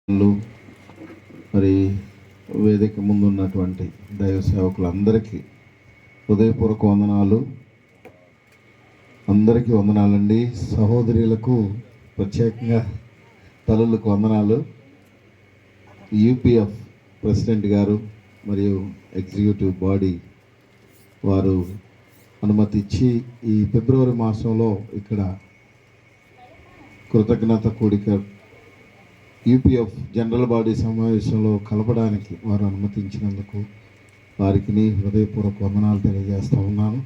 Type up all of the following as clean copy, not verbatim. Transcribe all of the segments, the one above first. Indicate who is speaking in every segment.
Speaker 1: మరి వేదిక ముందు ఉన్నటువంటి దైవ సేవకులందరికీ హృదయపూర్వక వందనాలు. అందరికీ వందనాలండి. సహోదరులకు ప్రత్యేకంగా తల్లులకు వందనాలు. యూపీఎఫ్ ప్రెసిడెంట్ గారు మరియు ఎగ్జిక్యూటివ్ బాడీ వారు అనుమతి ఇచ్చి ఈ ఫిబ్రవరి మాసంలో ఇక్కడ కృతజ్ఞత కూడిక యూపీఎఫ్ జనరల్ బాడీ సమావేశంలో కలపడానికి వారు అనుమతించినందుకు వారికి హృదయపూర్వక వందనాలు తెలియజేస్తూ ఉన్నాను.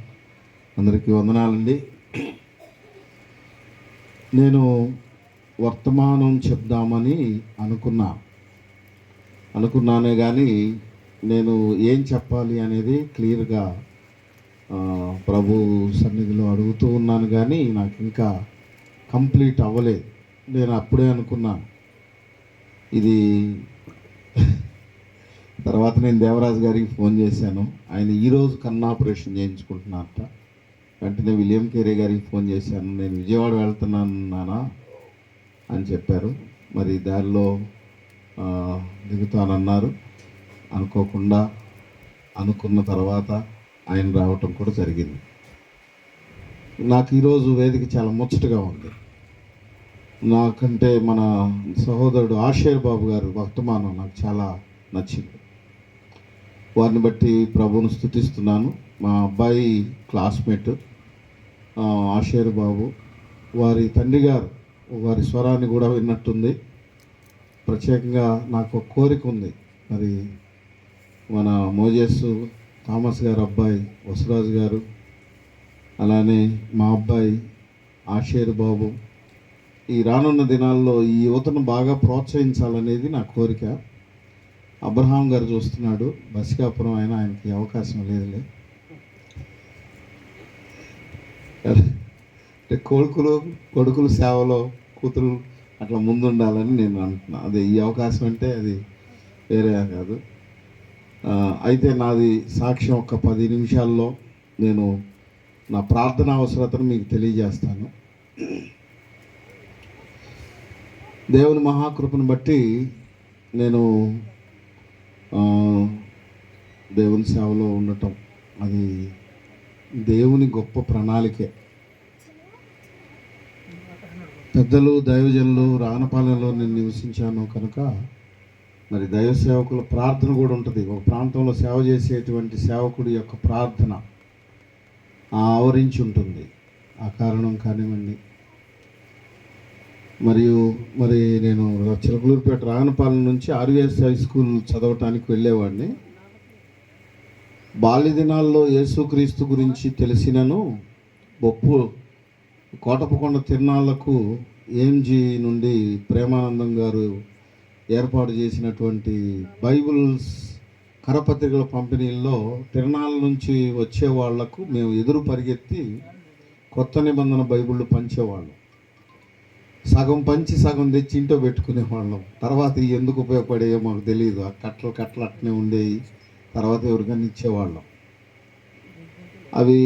Speaker 1: అందరికీ వందనాలండి. నేను వర్తమానం చెప్దామని అనుకున్నానే కానీ నేను ఏం చెప్పాలి అనేది క్లియర్గా ప్రభు సన్నిధిలో అడుగుతూ ఉన్నాను, కానీ నాకు ఇంకా కంప్లీట్ అవ్వలేదు. నేను అప్పుడే అనుకున్నాను ఇది. తర్వాత నేను దేవరాజు గారికి ఫోన్ చేశాను. ఆయన ఈరోజు కన్ను ఆపరేషన్ చేయించుకుంటున్నారట. వెంటనే విలియం కేరే గారికి ఫోన్ చేశాను. నేను విజయవాడ వెళ్తున్నాను నానా అని చెప్పారు. మరి దారిలో దిగుతానన్నారు. అనుకోకుండా అనుకున్న తర్వాత ఆయన రావటం కూడా జరిగింది. నాకు ఈరోజు వేదిక చాలా ముచ్చటగా ఉంది. నాకంటే మన సహోదరుడు ఆషేర్ బాబు గారు వర్తమానం నాకు చాలా నచ్చింది. వారిని బట్టి ప్రభువును స్తుతిస్తున్నాను. మా అబ్బాయి క్లాస్మేట్ ఆషేర్ బాబు, వారి తండ్రి గారు వారి స్వరాన్ని కూడా విన్నట్టుంది. ప్రత్యేకంగా నాకు ఒక కోరిక ఉంది. మరి మన మోజేస్ థామస్ గారు అబ్బాయి వసరాజు గారు, అలానే మా అబ్బాయి ఆషేర్ బాబు, ఈ రానున్న దినాల్లో ఈ యువతను బాగా ప్రోత్సహించాలనేది నా కోరిక. అబ్రహాం గారు చూస్తున్నాడు, బసికాపురం అయినా ఆయనకి అవకాశం లేదులే. కొడుకులు సేవలో కూతురు అట్లా ముందుండాలని నేను అంటున్నాను. అది ఈ అవకాశం అంటే అది వేరే కాదు. అయితే నాది సాక్ష్యం ఒక 10 నిమిషాల్లో నేను నా ప్రార్థన అవసరతను మీకు తెలియజేస్తాను. దేవుని మహాకృపను బట్టి నేను దేవుని సేవలో ఉండటం అది దేవుని గొప్ప ప్రణాళికే. పెద్దలు దైవజనులు రానపాలెంలో నేను నివసించాను కనుక మరి దైవ సేవకుల ప్రార్థన కూడా ఉంటుంది. ఒక ప్రాంతంలో సేవ చేసేటువంటి సేవకుడి యొక్క ప్రార్థన ఆవరించి ఉంటుంది. ఆ కారణం కానివ్వండి. మరి నేను చిలకలూరుపేట రాగనపాలెం నుంచి ఆర్వీఎస్ హై స్కూల్ చదవటానికి వెళ్ళేవాడిని. బాల్య దినాల్లో యేసుక్రీస్తు గురించి తెలిసినను కోటపకొండ తిరునాళ్లకు ఏఎంజీ నుండి ప్రేమానందం గారు ఏర్పాటు చేసినటువంటి బైబిల్స్ కరపత్రికల పంపిణీల్లో తిరునాళ్ళ నుంచి వచ్చే వాళ్లకు మేము ఎదురు పరిగెత్తి కొత్త నిబంధన బైబిళ్ళు పంచేవాళ్ళం. సగం పంచి సగం తెచ్చి ఇంట్లో పెట్టుకునేవాళ్ళం. తర్వాత ఎందుకు ఉపయోగపడేవో మాకు తెలియదు. ఆ కట్టలు అట్నే ఉండేవి. తర్వాత ఎవరికైనా ఇచ్చేవాళ్ళం. అవి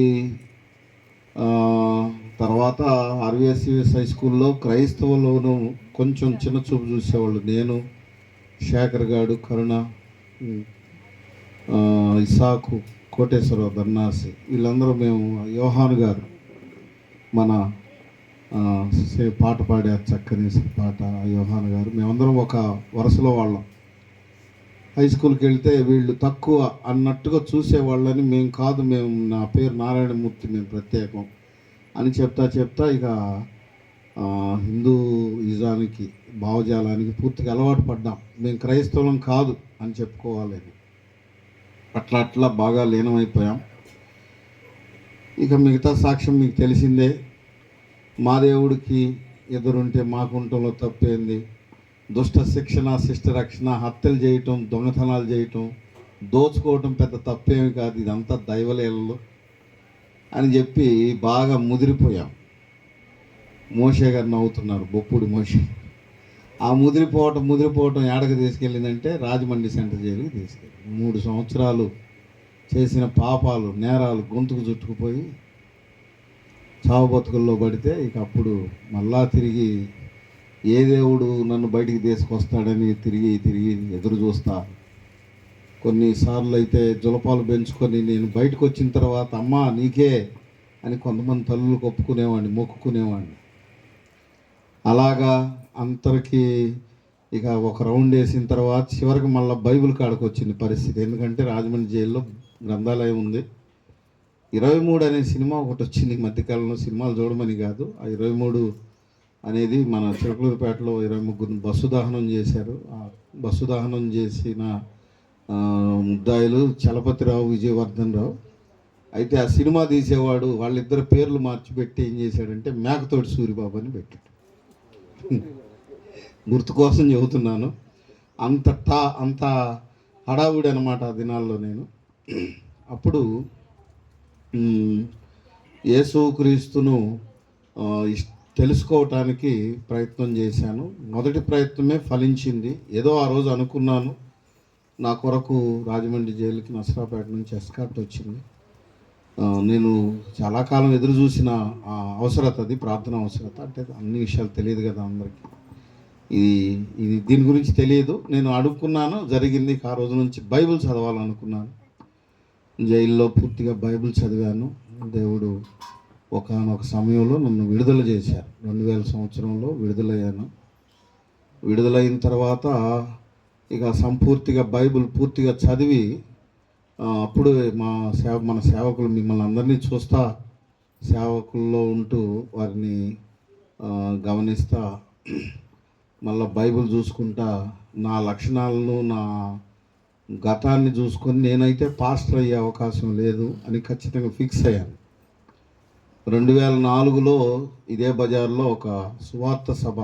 Speaker 1: తర్వాత ఆర్వీఎస్యుఎస్ హై స్కూల్లో క్రైస్తవులోనూ కొంచెం చిన్న చూపు చూసేవాళ్ళు. నేను, శేఖర్ గాడు, కరుణ, ఇసాకు, కోటేశ్వరరావు, దన్నాసి, వీళ్ళందరూ మేము, యోహాను గారు మన పాట పాడారు, చక్కని పాట యోహాన్ గారు, మేమందరం ఒక వరుసలో వాళ్ళం. హై స్కూల్కి వెళ్తే వీళ్ళు తక్కువ అన్నట్టుగా చూసేవాళ్ళని, మేము కాదు, మేము నా పేరు నారాయణమూర్తి, మేము ప్రత్యేకం అని చెప్తా ఇక హిందూయిజానికి భావజాలానికి పూర్తిగా అలవాటు పడ్డాం. మేము క్రైస్తవులం కాదు అని చెప్పుకోవాలని అట్లా బాగా లీనమైపోయాం. ఇక మిగతా సాక్ష్యం మీకు తెలిసిందే. మా దేవుడికి ఎదురుంటే మాకుంటంలో తప్పేంది? దుష్ట శిక్షణ, శిష్ట రక్షణ, హత్యలు చేయటం, దొంగతనాలు చేయటం, దోచుకోవటం పెద్ద తప్పేమి కాదు, ఇదంతా దైవలీలలు అని చెప్పి బాగా ముదిరిపోయాం. మోషే గారు నవ్వుతున్నారు, బొప్పుడు మోషే. ఆ ముదిరిపోవటం ఏడకు తీసుకెళ్ళిందంటే రాజమండ్రి సెంటర్ జైలుకి తీసుకెళ్ళి 3 సంవత్సరాలు చేసిన పాపాలు, నేరాలు గొంతుకు చుట్టుకుపోయి చావు బతుకుల్లో పడితే ఇక అప్పుడు మళ్ళా తిరిగి ఏ దేవుడు నన్ను బయటికి తీసుకొస్తాడని తిరిగి తిరిగి ఎదురు చూస్తా. కొన్నిసార్లు అయితే జులపాలు పెంచుకొని నేను బయటకు వచ్చిన తర్వాత అమ్మా నీకే అని కొంతమంది తల్లులు ఒప్పుకునేవాడిని, మొక్కుకునేవాడిని. అలాగా అందరికీ ఇక ఒక రౌండ్ వేసిన తర్వాత చివరికి మళ్ళీ బైబిల్ కాడకు వచ్చింది పరిస్థితి. ఎందుకంటే రాజమండ్రి జైల్లో గ్రంథాలయం ఉంది. 23 అనే సినిమా ఒకటి వచ్చింది ఈ మధ్యకాలంలో. సినిమాలు చూడమని కాదు, ఆ 23 అనేది మన చిలకలూరుపేటలో 23 బస్సు దహనం చేశారు. ఆ బస్సు దహనం చేసిన ముద్దాయిలు చలపతిరావు, విజయవర్ధన్ రావు. అయితే ఆ సినిమా తీసేవాడు వాళ్ళిద్దరు పేర్లు మార్చిపెట్టి ఏం చేశాడంటే మేకతోటి సూరిబాబు అని పెట్టాడు. గుర్తు కోసం చెబుతున్నాను. అంత హడావుడి అనమాట ఆ దినాల్లో. నేను అప్పుడు యేసుక్రీస్తును తెలుసుకోవటానికి ప్రయత్నం చేశాను. మొదటి ప్రయత్నమే ఫలించింది. ఏదో ఆ రోజు అనుకున్నాను, నా కొరకు రాజమండ్రి జైలుకి నసరాపేట నుంచి ఎస్కార్ట్ వచ్చింది. నేను చాలా కాలం ఎదురు చూసిన అవసరత అది, ప్రార్థన అవసరత. అంటే అన్ని విషయాలు తెలియదు కదా అందరికీ, ఇది దీని గురించి తెలియదు. నేను అడుక్కున్నాను, జరిగింది. ఆ రోజు నుంచి బైబిల్ చదవాలనుకున్నాను. జైల్లో పూర్తిగా బైబిల్ చదివాను. దేవుడు ఒకానొక సమయంలో నన్ను విడుదల చేశారు. 2000 సంవత్సరంలో విడుదలయ్యాను. విడుదలైన తర్వాత ఇక సంపూర్తిగా బైబిల్ పూర్తిగా చదివి అప్పుడు మన సేవకులు మిమ్మల్ని అందరినీ చూస్తా, సేవకుల్లో ఉంటూ వారిని గమనిస్తా, మళ్ళీ బైబిల్ చూసుకుంటా, నా లక్షణాలను నా గతాన్ని చూసుకొని నేనైతే పాస్టర్ అయ్యే అవకాశం లేదు అని ఖచ్చితంగా ఫిక్స్ అయ్యాను. 2004లో ఇదే బజార్లో ఒక సువార్త సభ,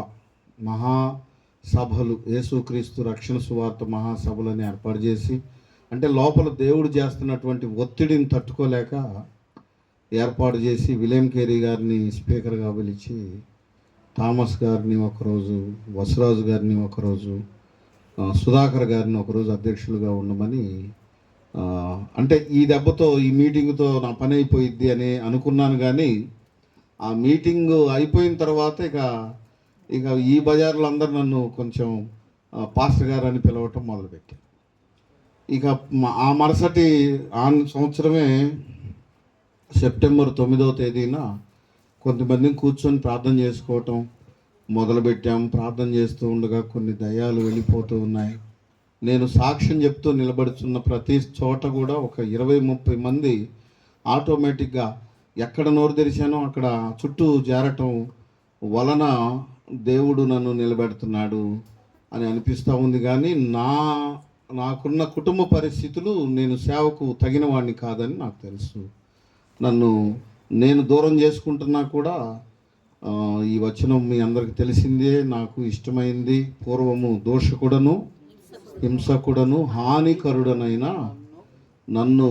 Speaker 1: మహాసభలు, యేసుక్రీస్తు రక్షణ సువార్త మహాసభలని ఏర్పాటు చేసి, అంటే లోపల దేవుడు చేస్తున్నటువంటి ఒత్తిడిని తట్టుకోలేక ఏర్పాటు చేసి విలియం కేరీ గారిని స్పీకర్గా పిలిచి, థామస్ గారిని ఒకరోజు, వసరాజు గారిని ఒకరోజు, సుధాకర్ గారిని ఒకరోజు అధ్యక్షులుగా ఉండమని, అంటే ఈ దెబ్బతో ఈ మీటింగ్తో నా పని అయిపోయిద్ది అని అనుకున్నాను. కానీ ఆ మీటింగ్ అయిపోయిన తర్వాత ఇక ఈ బజార్లో అందరు నన్ను కొంచెం పాస్టర్ గారు అని పిలవటం మొదలుపెట్టారు. ఇక ఆ మరుసటి సంవత్సరమే సెప్టెంబర్ 9వ తేదీన కొంతమందిని కూర్చొని ప్రార్థన చేసుకోవటం మొదలుపెట్టాం. ప్రార్థన చేస్తూ ఉండగా కొన్ని దయ్యాలు వెళ్ళిపోతూ ఉన్నాయి. నేను సాక్ష్యం చెప్తూ నిలబడుతున్న ప్రతి చోట కూడా ఒక 20-30 మంది ఆటోమేటిక్గా ఎక్కడ నోరు తెరిచానో అక్కడ చుట్టూ చేరటం వలన దేవుడు నన్ను నిలబెడుతున్నాడు అని అనిపిస్తూ ఉంది. కానీ నాకున్న కుటుంబ పరిస్థితులు నేను సేవకు తగిన వాడిని కాదని నాకు తెలుసు. నేను దూరం చేసుకుంటున్నా కూడా ఈ వచనం మీ అందరికి తెలిసిందే. నాకు ఇష్టమైంది, పూర్వము దోషకుడను హింసకుడను హానికరుడనైన నన్ను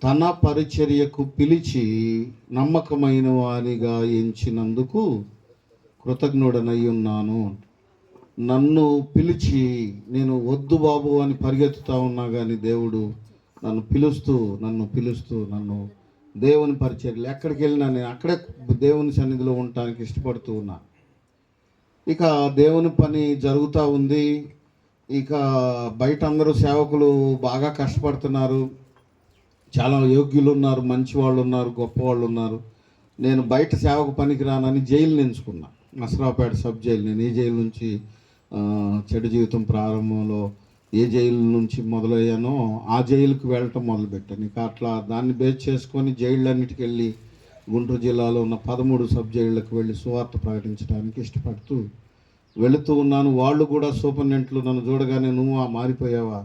Speaker 1: తన పరిచర్యకు పిలిచి నమ్మకమైన వానిగా ఎంచినందుకు కృతజ్ఞుడనై ఉన్నాను. నన్ను పిలిచి, నేను వద్దు బాబు అని పరిగెత్తుతా ఉన్నా కానీ దేవుడు నన్ను పిలుస్తూ దేవుని పరిచర్యలు ఎక్కడికి వెళ్ళినా నేను అక్కడే దేవుని సన్నిధిలో ఉండటానికి ఇష్టపడుతూ ఉన్నా. ఇక దేవుని పని జరుగుతూ ఉంది. ఇక బయట అందరూ సేవకులు బాగా కష్టపడుతున్నారు. చాలా యోగ్యులు ఉన్నారు, మంచి వాళ్ళు ఉన్నారు, గొప్ప వాళ్ళు ఉన్నారు. నేను బయట సేవకు పనికి రానని జైలు ఎంచుకున్నా, నసరాపేట సబ్ జైలు. నేను ఈ జైలు నుంచి చెడు జీవితం ప్రారంభంలో ఏ జైలు నుంచి మొదలయ్యానో ఆ జైలుకి వెళ్ళటం మొదలుపెట్టాను. ఇక అట్లా దాన్ని బేస్ చేసుకొని జైళ్ళన్నిటికి వెళ్ళి గుంటూరు జిల్లాలో ఉన్న 13 సబ్ జైళ్ళకు వెళ్ళి సువార్త ప్రకటించడానికి ఇష్టపడుతూ వెళుతూ ఉన్నాను. వాళ్ళు కూడా సూపరింటెండెంట్లు నన్ను చూడగానే, నువ్వు మారిపోయావా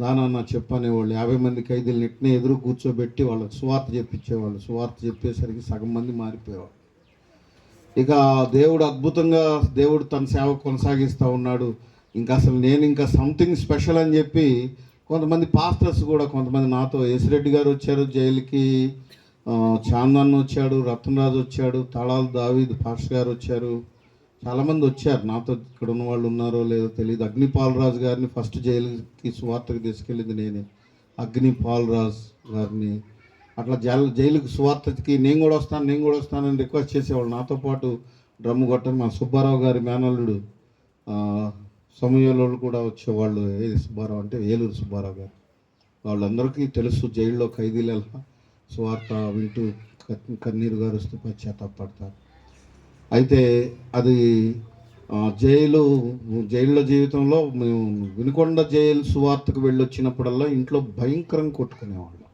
Speaker 1: దానన్నా చెప్పనేవాళ్ళు. 50 మంది ఖైదీలు నెట్నే ఎదురు కూర్చోబెట్టి వాళ్ళకి సువార్త చెప్పించేవాళ్ళు. సువార్త చెప్పేసరికి సగం మంది మారిపోయేవాళ్ళు. ఇక దేవుడు అద్భుతంగా తన సేవ కొనసాగిస్తూ ఉన్నాడు. ఇంకా అసలు నేను ఇంకా సంథింగ్ స్పెషల్ అని చెప్పి కొంతమంది పాస్టర్స్ కూడా, కొంతమంది నాతో, యశ్రెడ్డి గారు వచ్చారు జైలుకి, చాందన్ వచ్చాడు, రత్నరాజు వచ్చాడు, తళాలు దావీద్ పాస్టర్ గారు వచ్చారు, చాలామంది వచ్చారు నాతో. ఇక్కడ ఉన్న వాళ్ళు ఉన్నారో లేదో తెలియదు. అగ్నిపాలరాజు గారిని ఫస్ట్ జైలుకి సువార్తకు తీసుకెళ్ళింది నేనే. అగ్నిపాలరాజు గారిని అట్లా జైలుకి సువార్తకి నేను కూడా వస్తానని రిక్వెస్ట్ చేసేవాళ్ళు. నాతో పాటు డ్రమ్ము కొట్టని మా సుబ్బారావు గారి మేనల్లుడు సమయంలో కూడా వచ్చేవాళ్ళు. ఏది సుబ్బారావు అంటే ఏలూరు సుబ్బారావు గారు. వాళ్ళందరికీ తెలుసు జైల్లో ఖైదీలు ఎలా సువార్త వింటూ కన్నీరు గారుస్తూ పశ్చాత్తాపడతారు. అయితే అది జైల్లో జీవితంలో మేము వినుకొండ జైలు సువార్తకు వెళ్ళొచ్చినప్పుడల్లా ఇంట్లో భయంకరంగా కొట్టుకునేవాళ్ళం.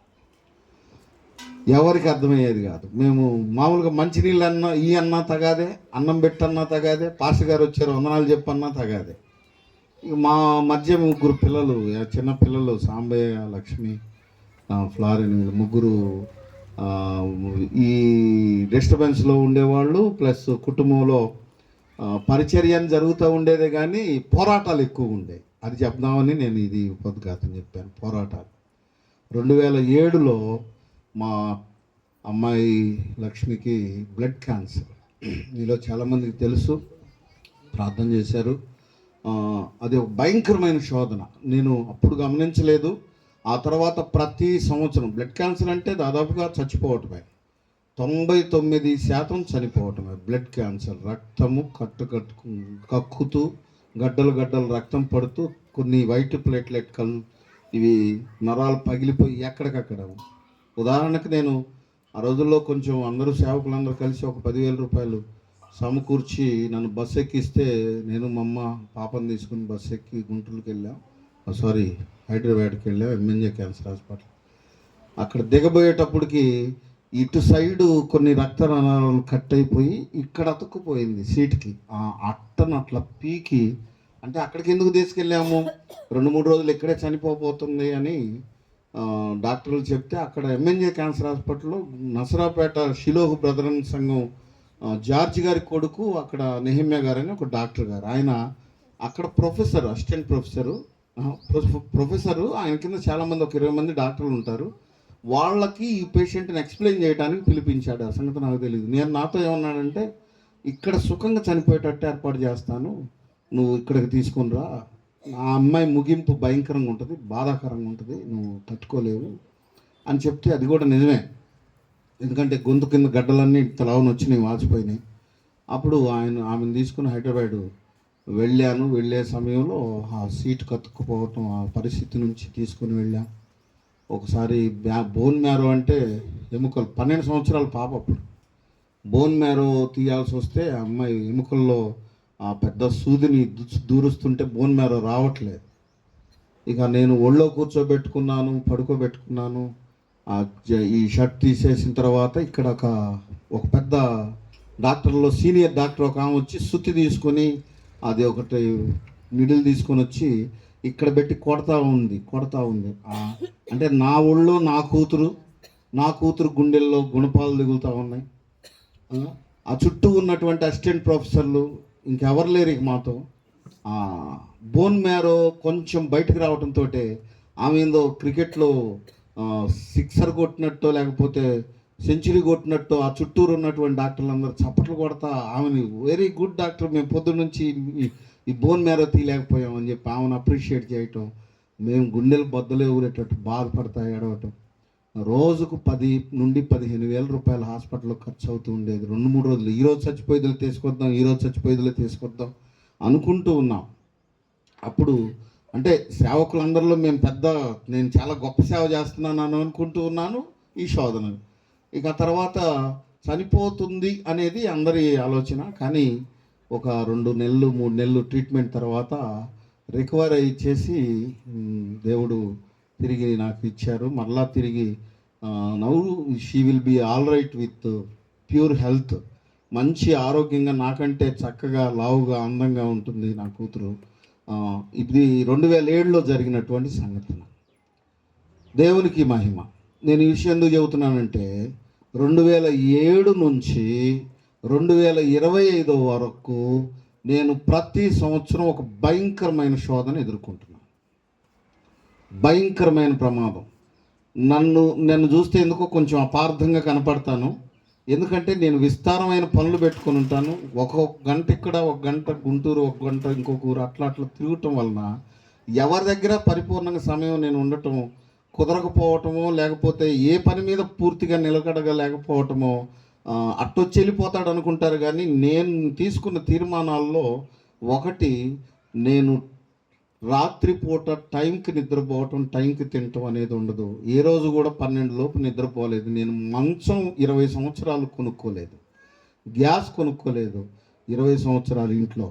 Speaker 1: ఎవరికి అర్థమయ్యేది కాదు. మేము మామూలుగా మంచినీళ్ళు అన్నా తగాదే, అన్నం పెట్టన్నా తగాదే, పాస్టర్ గారు వచ్చారు వందనాలు చెప్పన్నా తగాదే. ఇక మా మధ్య ముగ్గురు పిల్లలు, చిన్న పిల్లలు, సాంబయ్య, లక్ష్మి, ఫ్లారిన్, ముగ్గురు ఈ డిస్టర్బెన్స్లో ఉండేవాళ్ళు. ప్లస్ కుటుంబంలో పరిచర్యం జరుగుతూ ఉండేదే కానీ పోరాటాలు ఎక్కువ ఉండేవి. అది చెప్దామని నేను ఇది ఉపద్ఘాతం చెప్పాను. పోరాటాలు 2007లో మా అమ్మాయి లక్ష్మికి బ్లడ్ క్యాన్సర్. మీలో చాలామందికి తెలుసు, ప్రార్థన చేశారు. అది ఒక భయంకరమైన శోధన. నేను అప్పుడు గమనించలేదు. ఆ తర్వాత ప్రతి సంవత్సరం బ్లడ్ క్యాన్సర్ అంటే దాదాపుగా చచ్చిపోవటమే, 99% చనిపోవటమే. బ్లడ్ క్యాన్సర్ రక్తము కక్కుతూ గడ్డలు రక్తం పడుతూ కొన్ని వైట్ ప్లేట్లెట్ ఇవి నరాలు పగిలిపోయి ఎక్కడికక్కడ. ఉదాహరణకు నేను ఆ రోజుల్లో కొంచెం అందరూ సేవకులందరూ కలిసి ఒక 10,000 రూపాయలు సమకూర్చి నన్ను బస్సు ఎక్కిస్తే నేను మా అమ్మ పాపను తీసుకుని బస్సు ఎక్కి గుంటూరుకి వెళ్ళాం, హైదరాబాద్కి వెళ్ళాం, ఎంఎన్జే క్యాన్సర్ హాస్పిటల్. అక్కడ దిగబోయేటప్పటికి ఇటు సైడు కొన్ని రక్త నరాలు కట్ అయిపోయి ఇక్కడ అతుక్కుపోయింది సీటుకి. ఆ అట్టను అట్లా పీకి, అంటే అక్కడికి ఎందుకు తీసుకెళ్ళాము, 2-3 రోజులు ఇక్కడే చనిపోతుంది అని డాక్టర్లు చెప్తే అక్కడ ఎంఎన్జే క్యాన్సర్ హాస్పిటల్లో నసరాపేట షిలోహ్ బ్రదరన్ సంఘం జార్జ్ గారి కొడుకు అక్కడ నెహిమ్యా గారు అని ఒక డాక్టర్ గారు, ఆయన అక్కడ ప్రొఫెసర్, అసిస్టెంట్ ప్రొఫెసరు. ఆయన కింద చాలామంది, ఒక 20 మంది డాక్టర్లు ఉంటారు. వాళ్ళకి ఈ పేషెంట్ని ఎక్స్ప్లెయిన్ చేయడానికి పిలిపించాడు. ఆ సంగతి నాకు తెలియదు. నేను నాతో ఏమన్నాడంటే, ఇక్కడ సుఖంగా చనిపోయేటట్టు ఏర్పాటు చేస్తాను, నువ్వు ఇక్కడికి తీసుకొని రా, ఆ అమ్మాయి ముగింపు భయంకరంగా ఉంటుంది, బాధాకరంగా ఉంటుంది, నువ్వు తట్టుకోలేవు అని చెప్తే అది కూడా నిజమే. ఎందుకంటే గొంతు కింద గడ్డలన్నీ తలవని వచ్చినాయి, వాచిపోయినాయి. అప్పుడు ఆమెను తీసుకుని హైదరాబాద్ వెళ్ళాను. వెళ్ళే సమయంలో ఆ సీటు కత్తుకుపోవటం, ఆ పరిస్థితి నుంచి తీసుకుని వెళ్ళాను. ఒకసారి బోన్ మ్యారో అంటే ఎముకలు, 12 సంవత్సరాల పాప, అప్పుడు బోన్ మ్యారో తీయాల్సి వస్తే ఆ అమ్మాయి ఎముకల్లో ఆ పెద్ద సూదిని దూరుస్తుంటే బోన్ మ్యారో రావట్లేదు. ఇక నేను ఒళ్ళో కూర్చోబెట్టుకున్నాను, పడుకోబెట్టుకున్నాను. ఈ షర్ట్ తీసేసిన తర్వాత ఇక్కడ ఒక పెద్ద డాక్టర్లో సీనియర్ డాక్టర్ ఒక ఆమె వచ్చి సుత్తి తీసుకొని అది ఒకటి నిడిల్ తీసుకొని వచ్చి ఇక్కడ పెట్టి కొడతా ఉంది. అంటే నా ఒళ్ళో నా కూతురు గుండెల్లో గుణపాలు దిగుతూ ఉన్నాయి. ఆ చుట్టూ ఉన్నటువంటి అసిస్టెంట్ ప్రొఫెసర్లు ఇంకెవరు లేరు ఇక మాతో. బోన్ మ్యారో కొంచెం బయటకు రావడంతో ఆమె ఏందో క్రికెట్లో సిక్సర్ కొట్టినట్టు లేకపోతే సెంచరీ కొట్టినట్టు ఆ చుట్టూరు ఉన్నటువంటి డాక్టర్లు అందరూ చప్పట్లు కొడతా ఆమెని, వెరీ గుడ్ డాక్టర్, మేము పొద్దున్న నుంచి ఈ బోన్ మ్యారో తీయలేకపోయామని చెప్పి ఆమెను అప్రిషియేట్ చేయటం. మేము గుండెలు బద్దలే ఊరేటట్టు బాధపడతా ఏడవటం. రోజుకు 10 నుండి 15 వేల రూపాయలు హాస్పిటల్లో ఖర్చు అవుతూ ఉండేది. 2-3 రోజులు, ఈరోజు చచ్చిపోయేదిలో తీసుకొద్దాం అనుకుంటూ ఉన్నాం. అప్పుడు అంటే సేవకులందరిలో నేను చాలా గొప్ప సేవ చేస్తున్నాను అనుకుంటూ ఉన్నాను. ఈ శోధన ఇక తర్వాత చనిపోతుంది అనేది అందరి ఆలోచన. కానీ ఒక 2 నెలలు 3 నెలలు ట్రీట్మెంట్ తర్వాత రికవర్ అయ్యేసి దేవుడు తిరిగి నాకు ఇచ్చారు. మరలా తిరిగి now she will be all right with pure health, మంచి ఆరోగ్యంగా, నాకంటే చక్కగా లావుగా అందంగా ఉంటుంది నా కూతురు. ఇది 2007లో జరిగినటువంటి సంఘటన. దేవునికి మహిమ. నేను ఈ విషయం ఎందుకు చెబుతున్నానంటే 2007 నుంచి 2025 వరకు నేను ప్రతి సంవత్సరం ఒక భయంకరమైన శోధన ఎదుర్కొంటున్నాను. భయంకరమైన ప్రమాదం. నన్ను చూస్తే ఎందుకో కొంచెం అపార్థంగా కనపడతాను. ఎందుకంటే నేను విస్తారమైన పనులు పెట్టుకొని ఉంటాను. ఒక గంట ఇక్కడ, ఒక గంట గుంటూరు, ఒక గంట ఇంకొక ఊరు, అట్లా తిరగటం వలన ఎవరి దగ్గర పరిపూర్ణంగా సమయం నేను ఉండటం కుదరకపోవటమో, లేకపోతే ఏ పని మీద పూర్తిగా నిలకడగా లేకపోవటమో, అట్టొచ్చి వెళ్ళిపోతాడు అనుకుంటారు. కానీ నేను తీసుకున్న తీర్మానాల్లో ఒకటి, నేను రాత్రిపూట టైంకి నిద్రపోవటం, టైంకి తినటం అనేది ఉండదు. ఏ రోజు కూడా 12 లోపు నిద్రపోలేదు. నేను మంచం 20 సంవత్సరాలు కొనుక్కోలేదు, గ్యాస్ కొనుక్కోలేదు, 20 సంవత్సరాలు ఇంట్లో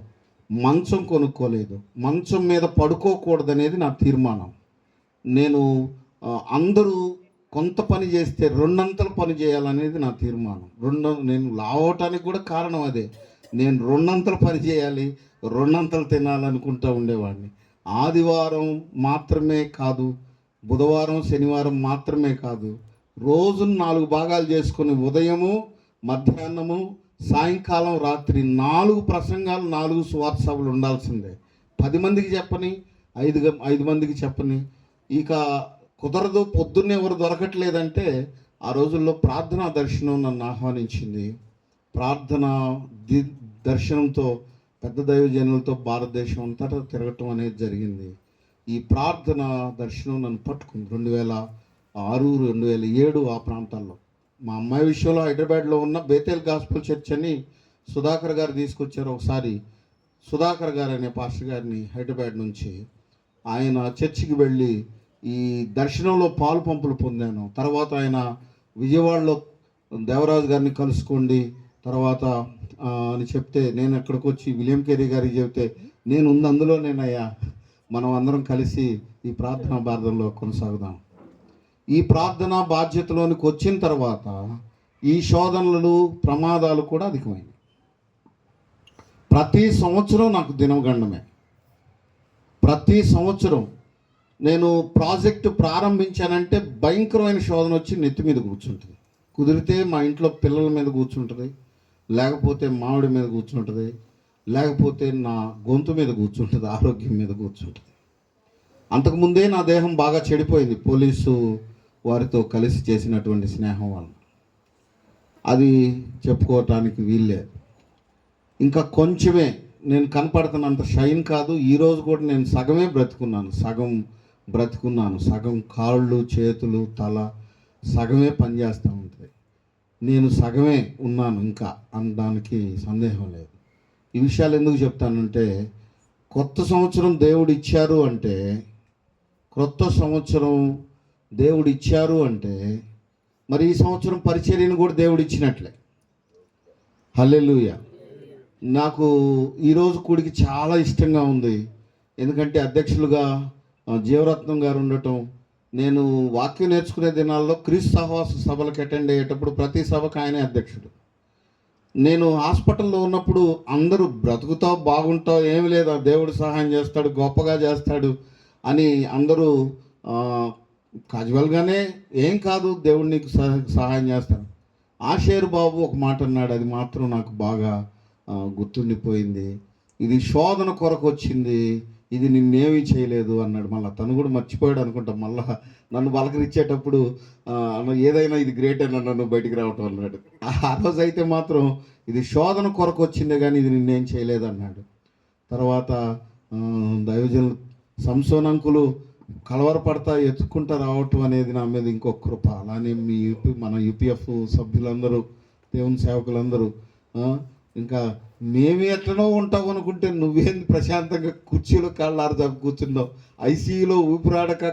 Speaker 1: మంచం కొనుక్కోలేదు. మంచం మీద పడుకోకూడదనేది నా తీర్మానం. నేను అందరూ కొంత పని చేస్తే రెండంతలు పని చేయాలనేది నా తీర్మానం. నేను లావటానికి కూడా కారణం అదే. నేను రెండంతలు పని చేయాలి, రెండంతలు తినాలనుకుంటూ ఉండేవాడిని. ఆదివారం మాత్రమే కాదు, బుధవారం శనివారం మాత్రమే కాదు, రోజును 4 భాగాలు చేసుకుని ఉదయము, మధ్యాహ్నము, సాయంకాలం, రాత్రి 4 ప్రసంగాలు, 4 సువార్త సభలు ఉండాల్సిందే. 10 మందికి చెప్పని, 5 మందికి చెప్పని. ఇక కుదరదు, పొద్దున్నే ఎవరు దొరకట్లేదంటే ఆ రోజుల్లో ప్రార్థనా దర్శనం నన్ను ఆహ్వానించింది. ప్రార్థన దర్శనంతో పెద్ద దైవజనులతో భారతదేశం అంతటా తిరగటం అనేది జరిగింది. ఈ ప్రార్థన దర్శనం నన్ను పట్టుకుంది 2006, 2007 ఆ ప్రాంతాల్లో. మా అమ్మాయి విషయంలో హైదరాబాద్లో ఉన్న బేతేల్ గాస్పుల్ చర్చ్ అని సుధాకర్ గారు తీసుకొచ్చారు. ఒకసారి సుధాకర్ గారు అనే పాస్టర్ గారిని హైదరాబాద్ నుంచి, ఆయన చర్చికి వెళ్ళి ఈ దర్శనంలో పాలు పంపులు పొందాను. తర్వాత ఆయన విజయవాడలో దేవరాజు గారిని కలుసుకోండి తర్వాత అని చెప్తే, నేను ఎక్కడికి వచ్చి విలియం కేరీ గారికి చెప్తే, నేను ఉంది అందులోనేనయ్యా, మనం అందరం కలిసి ఈ ప్రార్థనా బాధ్యతలో కొనసాగుదాం. ఈ ప్రార్థనా బాధ్యతలోనికి వచ్చిన తర్వాత ఈ శోధనలు, ప్రమాదాలు కూడా అధికమైనవి. ప్రతి సంవత్సరం నాకు దినగండమే. ప్రతి సంవత్సరం నేను ప్రాజెక్టు ప్రారంభించానంటే భయంకరమైన శోధన వచ్చి నెత్తి మీద కూర్చుంటుంది. కుదిరితే మా ఇంట్లో పిల్లల మీద కూర్చుంటుంది, లేకపోతే మామిడి మీద కూర్చుంటుంది, లేకపోతే నా గొంతు మీద కూర్చుంటుంది, ఆరోగ్యం మీద కూర్చుంటుంది. అంతకుముందే నా దేహం బాగా చెడిపోయింది పోలీసు వారితో కలిసి చేసినటువంటి స్నేహం వల్ల. అది చెప్పుకోవటానికి వీల్లేదు. ఇంకా కొంచెమే నేను కనపడుతున్నంత షైన్ కాదు. ఈరోజు కూడా నేను సగమే బ్రతుకున్నాను. సగం కాళ్ళు, చేతులు, తల సగమే పనిచేస్తూ ఉంటుంది. నేను సగమే ఉన్నాను ఇంకా అనడానికి సందేహం లేదు. ఈ విషయాలు ఎందుకు చెప్తానంటే, కొత్త సంవత్సరం దేవుడు ఇచ్చారు అంటే మరి ఈ సంవత్సరం పరిచర్యను కూడా దేవుడు ఇచ్చినట్లే. హల్లెలూయా. నాకు ఈరోజు కూడికి చాలా ఇష్టంగా ఉంది. ఎందుకంటే అధ్యక్షులుగా జీవరత్నం గారు ఉండటం, నేను వాక్యం నేర్చుకునే దినాల్లో క్రీస్తు సహవాస సభలకు అటెండ్ అయ్యేటప్పుడు ప్రతి సభకు ఆయనే అధ్యక్షుడు. నేను హాస్పిటల్లో ఉన్నప్పుడు అందరూ బ్రతుకుతావు, బాగుంటావు, ఏమి లేదా, దేవుడు సహాయం చేస్తాడు, గొప్పగా చేస్తాడు అని అందరూ క్యాజువల్గానే, ఏం కాదు దేవుడు నీకు సహాయం చేస్తాడు. ఆషేర్ బాబు ఒక మాట అన్నాడు, అది మాత్రం నాకు బాగా గుర్తుండిపోయింది. ఇది శోధన కొరకు వచ్చింది, ఇది నిన్నేమీ చేయలేదు అన్నాడు. మళ్ళీ తను కూడా మర్చిపోయాడు అనుకుంటా. మళ్ళీ నన్ను పలకరించేటప్పుడు ఏదైనా ఇది గ్రేట్ అని నన్ను బయటికి రావటం అన్నాడు. ఆ రోజు అయితే మాత్రం ఇది శోధన కొరకు వచ్చిందే కానీ ఇది నిన్నేం చేయలేదు అన్నాడు. తర్వాత దైవజనులు సంసోన్ అంకులు కలవరపడతా ఎత్తుక్కుంటా రావటం అనేది నా మీద ఇంకొక కృప. అలానే మన యూపీఎఫ్ సభ్యులందరూ, దేవుని సేవకులందరూ, ఇంకా మేమే ఎట్లనో ఉంటావు అనుకుంటే నువ్వేంది ప్రశాంతంగా కుర్చీలో కాళ్ళారు జాబు కూర్చున్నావు, ఐసీయూలో ఊపిరాడక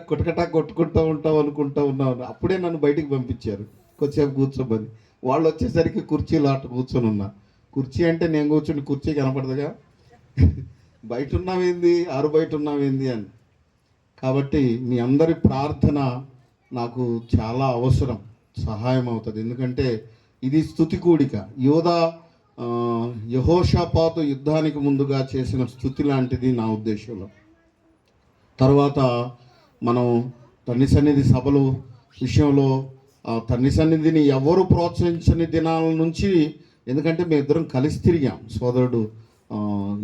Speaker 1: కొట్టుకుంటూ ఉంటావు అనుకుంటూ ఉన్నావు. అప్పుడే నన్ను బయటికి పంపించారు కొద్దిసేపు కూర్చోమని. వాళ్ళు వచ్చేసరికి కుర్చీలో అట్ట కూర్చొని ఉన్నా. కుర్చీ అంటే నేను కూర్చుని కుర్చీ కనపడదుగా, బయట ఉన్నావేంది, బయట ఉన్నావేంది అని. కాబట్టి మీ అందరి ప్రార్థన నాకు చాలా అవసరం, సహాయం అవుతుంది. ఎందుకంటే ఇది స్తుతి కూడిక. యెహోషాపాతు యుద్ధానికి ముందుగా చేసిన స్తుతి లాంటిది నా ఉద్దేశంలో. తర్వాత మనం తండ్రి సన్నిధి సభలు విషయంలో తండ్రి సన్నిధిని ఎవరు ప్రోత్సహించని దినాల నుంచి, ఎందుకంటే మేము ఇద్దరం కలిసి తిరిగాం, సోదరుడు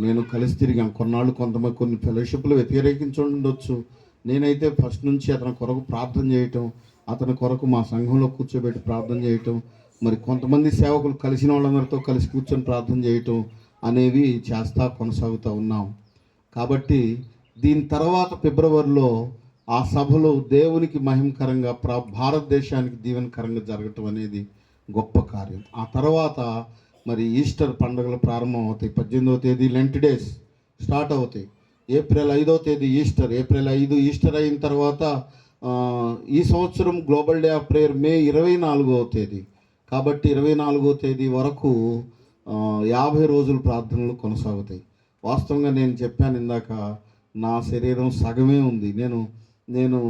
Speaker 1: నేను కలిసి తిరిగాం కొన్నాళ్ళు. కొన్ని ఫెలోషిప్లు వ్యతిరేకించుండొచ్చు. నేనైతే ఫస్ట్ నుంచి అతని కొరకు ప్రార్థన చేయటం, అతని కొరకు మా సంఘంలో కూర్చోబెట్టి ప్రార్థన చేయటం, మరి కొంతమంది సేవకులు కలిసిన వాళ్ళందరితో కలిసి కూర్చొని ప్రార్థన చేయటం అనేవి చేస్తా కొనసాగుతూ ఉన్నాం. కాబట్టి దీని తర్వాత ఫిబ్రవరిలో ఆ సభలో దేవునికి మహిమకరంగా భారతదేశానికి దీవెనకరంగా జరగటం అనేది గొప్ప కార్యం. ఆ తర్వాత మరి ఈస్టర్ పండుగలు ప్రారంభం అవుతాయి. 18వ తేదీ లెంట్ డేస్ స్టార్ట్ అవుతాయి. ఏప్రిల్ 5వ తేదీ ఈస్టర్. ఏప్రిల్ 5 ఈస్టర్ అయిన తర్వాత ఈ సంవత్సరం గ్లోబల్ డే ఆఫ్ ప్రేయర్ మే 24వ తేదీ. కాబట్టి 24వ తేదీ వరకు 50 రోజులు ప్రార్థనలు కొనసాగుతాయి. వాస్తవంగా నేను చెప్పాను ఇందాక, నా శరీరం సగమే ఉంది. నేను నేను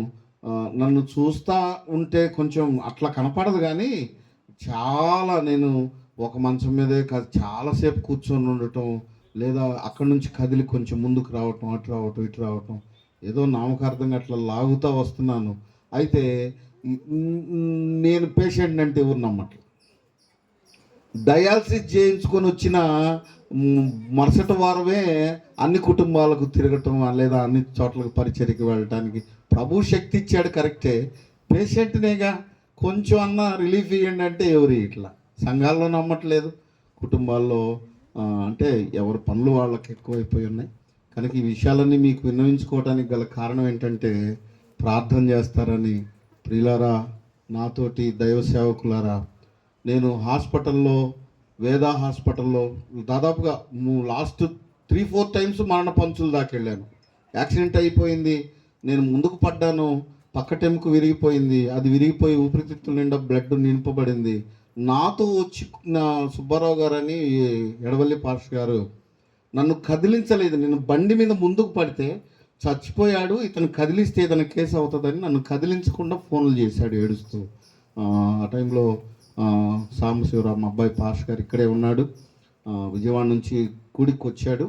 Speaker 1: నన్ను చూస్తూ ఉంటే కొంచెం అట్లా కనపడదు, కానీ చాలా నేను ఒక మంచం మీదే చాలాసేపు కూర్చొని ఉండటం, లేదా అక్కడి నుంచి కదిలి కొంచెం ముందుకు రావటం, అటు రావటం, ఇటు రావటం, ఏదో నామకార్థంగా అట్లా లాగుతూ వస్తున్నాను. అయితే నేను పేషెంట్ అంటే ఎవరు నమ్మట్లేదు. డయాలసిస్ చేయించుకొని వచ్చిన మరుసటి వారమే అన్ని కుటుంబాలకు తిరగటం, లేదా అన్ని చోట్లకు పరిచర్యకి వెళ్ళటానికి ప్రభు శక్తి ఇచ్చాడు, కరెక్టే. పేషెంట్నేగా, కొంచెం అన్న రిలీఫ్ ఇవ్వండి అంటే ఎవరు ఇట్లా సంఘాల్లో నమ్మట్లేదు, కుటుంబాల్లో అంటే ఎవరి పనులు వాళ్ళకి ఎక్కువైపోయి ఉన్నాయి. కనుక ఈ విషయాలన్నీ మీకు విన్నవించుకోవడానికి గల కారణం ఏంటంటే, ప్రార్థన చేస్తారని. ప్రియులారా, నాతోటి దైవ సేవకులారా, నేను హాస్పిటల్లో, వేదా హాస్పిటల్లో దాదాపుగా లాస్ట్ 3-4 టైమ్స్ మరణ పంచులు దాకా వెళ్ళాను. యాక్సిడెంట్ అయిపోయింది, నేను ముందుకు పడ్డాను, పక్కటెముక విరిగిపోయింది, అది విరిగిపోయి ఊపిరితిత్తుల నిండా బ్లడ్ నింపబడింది. నాతో వచ్చి నా సుబ్బారావు గారని ఎడవల్లి పాష గారు నన్ను కదిలించలేదు. నేను బండి మీద ముందుకు పడితే చచ్చిపోయాడు, ఇతను కదిలిస్తే ఏదైనా కేసు అవుతుందని నన్ను కదిలించకుండా ఫోన్లు చేశాడు ఏడుస్తూ. ఆ టైంలో సాంబశివరావు మా అబ్బాయి పాష గారు ఇక్కడే ఉన్నాడు, విజయవాడ నుంచి కూడికి వచ్చాడు.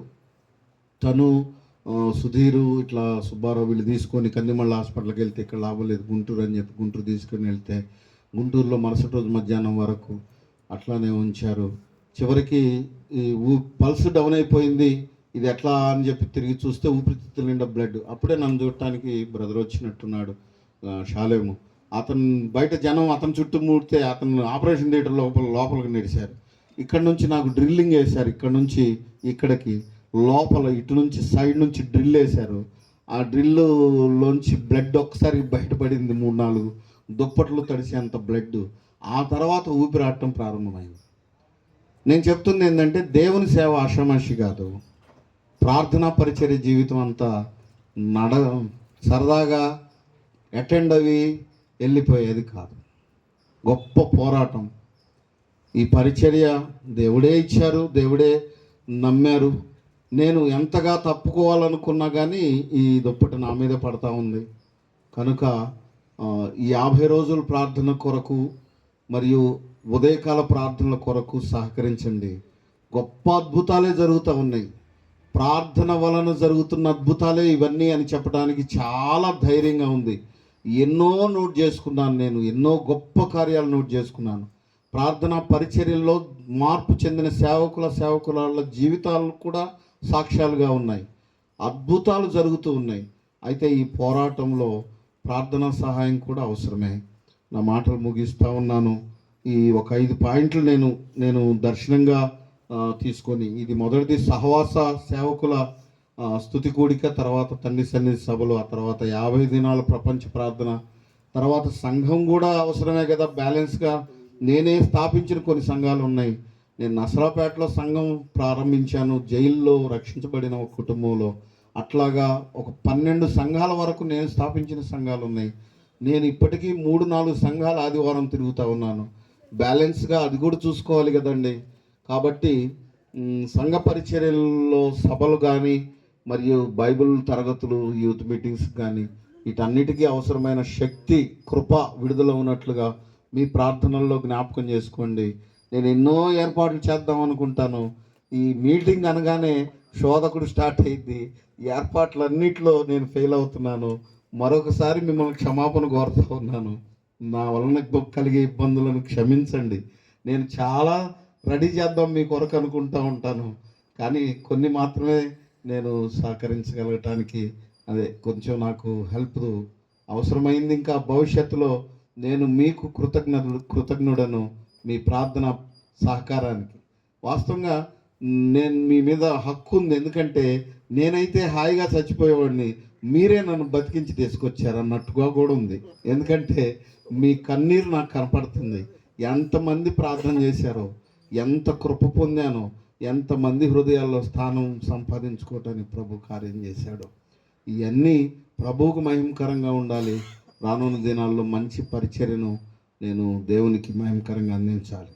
Speaker 1: తను సుధీరు ఇట్లా సుబ్బారావు వీళ్ళు తీసుకొని కందిమళ్ళ హాస్పిటల్కి వెళ్తే ఇక్కడ లాభం లేదు, గుంటూరు అని చెప్పి గుంటూరు తీసుకొని వెళ్తే గుంటూరులో మరుసటి రోజు మధ్యాహ్నం వరకు అట్లానే ఉంచారు. చివరికి పల్స్ డౌన్ అయిపోయింది, ఇది ఎట్లా అని చెప్పి తిరిగి చూస్తే ఊపిరితిత్తుల నిండా బ్లడ్. అప్పుడే నన్ను చూడటానికి బ్రదర్ వచ్చినట్టున్నాడు, షాలేము. అతను బయట జనం అతను చుట్టూ మూడితే అతను ఆపరేషన్ థియేటర్ లోపలికి నడిచారు. ఇక్కడ నుంచి నాకు డ్రిల్లింగ్ వేశారు, ఇక్కడ నుంచి ఇక్కడికి లోపల ఇటు నుంచి సైడ్ నుంచి డ్రిల్ వేశారు. ఆ డ్రిల్లోంచి బ్లడ్ ఒక్కసారి బయటపడింది, 3-4 దుప్పట్లు తడిసేంత బ్లడ్. ఆ తర్వాత ఊపిరాడటం ప్రారంభమైంది. నేను చెప్తుంది ఏంటంటే, దేవుని సేవ ఆషామాషి కాదు. ప్రార్థనా పరిచర్య జీవితం అంతా సరదాగా అటెండ్ అవి వెళ్ళిపోయేది కాదు, గొప్ప పోరాటం. ఈ పరిచర్య దేవుడే ఇచ్చారు, దేవుడే నమ్మారు. నేను ఎంతగా తప్పుకోవాలనుకున్నా కానీ ఈ దుప్పటి నా మీద పడతా ఉంది. కనుక ఈ 50 రోజుల ప్రార్థన కొరకు మరియు ఉదయకాల ప్రార్థనల కొరకు సహకరించండి. గొప్ప అద్భుతాలే జరుగుతూ ఉన్నాయి. ప్రార్థన వలన జరుగుతున్న అద్భుతాలే ఇవన్నీ అని చెప్పడానికి చాలా ధైర్యంగా ఉంది. ఎన్నో నోట్ చేసుకున్నాను, నేను ఎన్నో గొప్ప కార్యాలు నోట్ చేసుకున్నాను. ప్రార్థనా పరిచర్యల్లో మార్పు చెందిన సేవకుల జీవితాలు కూడా సాక్ష్యాలుగా ఉన్నాయి. అద్భుతాలు జరుగుతూ ఉన్నాయి. అయితే ఈ పోరాటంలో ప్రార్థనా సహాయం కూడా అవసరమే. నా మాటలు ముగిస్తూ ఉన్నాను. ఈ ఒక 5 పాయింట్లు నేను దర్శనంగా తీసుకొని, ఇది మొదటిది సహవాస సేవకుల స్తుతి కూడిక, తర్వాత తండ్రి సన్నిధి సభలు, ఆ తర్వాత 50 దినాల ప్రపంచ ప్రార్థన, తర్వాత సంఘం కూడా అవసరమే కదా బ్యాలెన్స్గా. నేనే స్థాపించిన కొన్ని సంఘాలు ఉన్నాయి. నేను నసరాపేటలో సంఘం ప్రారంభించాను, జైల్లో రక్షించబడిన ఒక కుటుంబంలో. అట్లాగా ఒక 12 సంఘాల వరకు నేను స్థాపించిన సంఘాలు ఉన్నాయి. నేను ఇప్పటికీ 3-4 సంఘాలు ఆదివారం తిరుగుతూ ఉన్నాను. బ్యాలెన్స్గా అది కూడా చూసుకోవాలి కదండి. కాబట్టి సంఘ పరిచర్యల్లో సభలు కానీ, మరియు బైబిల్ తరగతులు, యూత్ మీటింగ్స్ కానీ, వీటన్నిటికీ అవసరమైన శక్తి, కృప విడుదల ఉన్నట్లుగా మీ ప్రార్థనల్లో జ్ఞాపకం చేసుకోండి. నేను ఎన్నో ఏర్పాట్లు చేద్దాం అనుకుంటాను. ఈ మీటింగ్ అనగానే శోధకుడు స్టార్ట్ అయింది. ఈ ఏర్పాట్లన్నింటిలో నేను ఫెయిల్ అవుతున్నాను. మరొకసారి మిమ్మల్ని క్షమాపణ కోరుతూ ఉన్నాను. నా వలన కలిగే ఇబ్బందులను క్షమించండి. నేను చాలా రెడీ చేద్దాం మీ కొరకు అనుకుంటూ ఉంటాను, కానీ కొన్ని మాత్రమే నేను సహకరించగలగటానికి కొంచెం నాకు హెల్ప్ అవసరమైంది. ఇంకా భవిష్యత్తులో నేను మీకు కృతజ్ఞుడను మీ ప్రార్థన సహకారానికి. వాస్తవంగా నేను మీ మీద హక్కు ఉంది, ఎందుకంటే నేనైతే హాయిగా చచ్చిపోయేవాడిని, మీరే నన్ను బతికించి తీసుకొచ్చారు అన్నట్టుగా కూడా ఉంది. ఎందుకంటే మీ కన్నీరు నాకు కనపడుతుంది. ఎంతమంది ప్రార్థన చేశారో, ఎంత కృప పొందానో, ఎంతమంది హృదయాల్లో స్థానం సంపాదించుకోవటానికి ప్రభు కార్యం చేశాడో. ఇవన్నీ ప్రభువుకు మహిమకరంగా ఉండాలి. రానున్న దినాల్లో మంచి పరిచర్యను నేను దేవునికి మహిమకరంగా అందించాలి.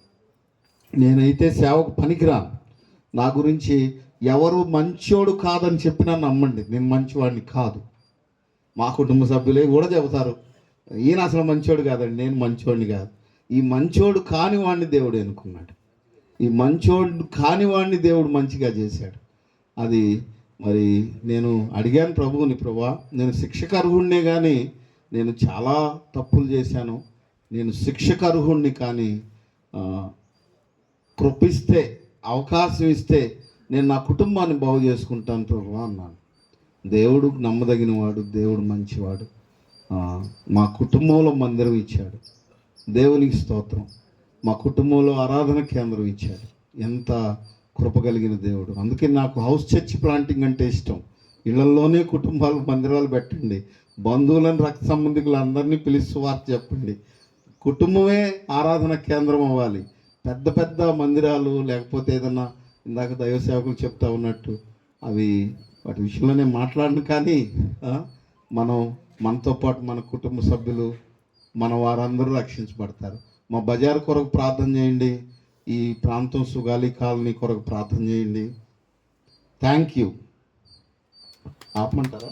Speaker 1: నేనైతే సేవకు పనికిరాను. నా గురించి ఎవరు మంచోడు కాదని చెప్పినా నమ్మండి, నేను మంచివాడిని కాదు. మా కుటుంబ సభ్యులే కూడా చెబుతారు, ఈయన అసలు మంచోడు కాదండి, నేను మంచోడిని కాదు. ఈ మంచోడు కాని వాడిని దేవుడు ఎన్నుకున్నాడు. ఈ మంచోడు కాని వాడిని దేవుడు మంచిగా చేశాడు. అది మరి నేను అడిగాను ప్రభువుని, ప్రభువా నేను శిక్షకు అర్హుడినే, కానీ నేను చాలా తప్పులు చేశాను, నేను శిక్షకు అర్హుడిని, కానీ కృపిస్తే, అవకాశం ఇస్తే నేను నా కుటుంబాన్ని బాగు చేసుకుంటాను ప్రభువా అన్నాను. దేవుడు నమ్మదగినవాడు, దేవుడు మంచివాడు. మా కుటుంబంలో మందిరం ఇచ్చాడు, దేవునికి స్తోత్రం. మా కుటుంబంలో ఆరాధన కేంద్రం ఇచ్చాడు. ఎంత కృప కలిగిన దేవుడు. అందుకే నాకు హౌస్ చర్చ్ ప్లాంటింగ్ అంటే ఇష్టం. ఇళ్లలోనే కుటుంబాలు మందిరాలు పెట్టండి, బంధువులను, రక్త సంబంధికులు అందరినీ పిలిచి వార్త చెప్పండి. కుటుంబమే ఆరాధన కేంద్రం అవ్వాలి. పెద్ద పెద్ద మందిరాలు లేకపోతే ఏదన్నా ఇందాక దైవ సేవకులు చెప్తా ఉన్నట్టు అవి వాటి విషయంలో నేను మాట్లాడను. కానీ మనతో పాటు మన కుటుంబ సభ్యులు, మన వారందరూ రక్షించబడతారు. మా బజార్ కొరకు ప్రార్థన చేయండి. ఈ ప్రాంతం సుగాలి కాలనీ కొరకు ప్రార్థన చేయండి. Thank you. ఆపమంటారా?